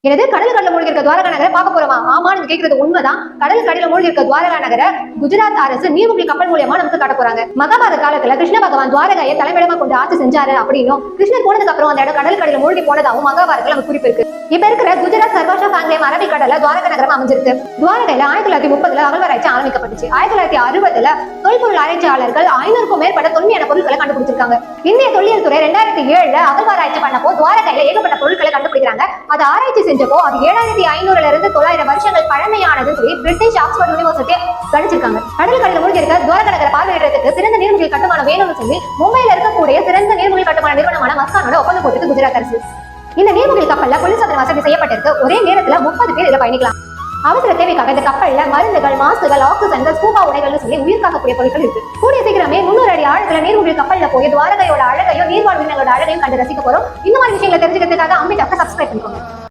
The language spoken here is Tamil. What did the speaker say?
எனது கடல் மூழ்கி இருக்க துவாரகா நகரை பார்க்க போறோமா? ஆமா, நீங்க கேட்கறது உண்மைதான். கடல் மூழ்கி இருக்க துவாரகா நகரை குஜராத் அரசு நீர்மூழ்கி கப்பல் மூலியமா நமக்கு காட்ட போறாங்க. மகாபாரத காலத்துல கிருஷ்ண பகவான் துவாரகையை தலைமையிடமா கொண்டு ஆட்சி செஞ்சாரு அப்படின்னும், கிருஷ்ணர் போனதுக்கு அப்புறம் அந்த இடம் கடல் மூழ்கி போனதாகவும் மகாபாரதத்துல நமக்கு குறிப்பு இருக்கு. இப்ப இருக்கிற குஜராத் சர்வஷா பாங்லேம் அரபிக்கடல துவாரகா நகரம் அமைஞ்சிருக்கு. துவாரகையில 1930 அகழ்வாராய்ச்சி ஆரம்பிக்கப்பட்டுச்சு. 1960 தொல்பொருள் ஆராய்ச்சியாளர்கள் 500க்கும் மேற்பட்ட தொன்மையான பொருட்களை கண்டுபிடிச்சிருக்காங்க. இந்திய தொல்லியல் துறை 2007 அகழ்வாராய்ச்சி பண்ணப்போ துவாரகையில ஏகப்பட்ட பொருட்களை கண்டுபிடிக்கிறாங்க. அது ஆராய்ச்சி செஞ்சப்போ அது 7500 இருந்து 900 வருஷங்கள் பழமையானதுன்னு சொல்லி பிரிட்டிஷ் ஆக்ஸ்போர்ட் யூனிவர்சிட்டி கணிச்சிருக்காங்க. கடல் மூழ்கி இருக்க துவாரகா நகரை பார்வையிடுறதுக்கு சிறந்த நீர்மூழ்கி கட்டுமானம் வேணும்னு சொல்லி மும்பையில இருக்கக்கூடிய சிறந்த நீர்மூழ்கி கட்டுமான நிறுவனமான மஸ்கானோட ஒப்பந்தம் போட்டு குஜராத் அரசு. இந்த நீர்மூழ்கி கப்பல்ல குளிர்சாதன வசதி செய்யப்பட்டிருக்கு. ஒரே நேரத்துல 30 பேர் இதை பயணிக்கலாம். அவசர தேவைக்காக இந்த கப்பல்ல மருந்துகள், மாஸ்குகள், ஆக்சிஜன்கள், ஸ்கூபா உடைகள்னு சொல்லி உயிர் காக்கக்கூடிய பொருட்கள் இருக்கு. கூடிய சீக்கிரமே 300 அடி ஆழத்துல நீர்மூழ்கி கப்பல்ல போய் துவாரகையோட அழகையும் நீர்வாழ் உயிரினங்களோட அழகையும் கண்டு ரசிக்க போறோம். இந்த மாதிரி விஷயங்களை தெரிஞ்சுக்கிறதுக்காக அம்பிட்டாக்க சப்ஸ்கிரைப் பண்ணிக்கோங்க.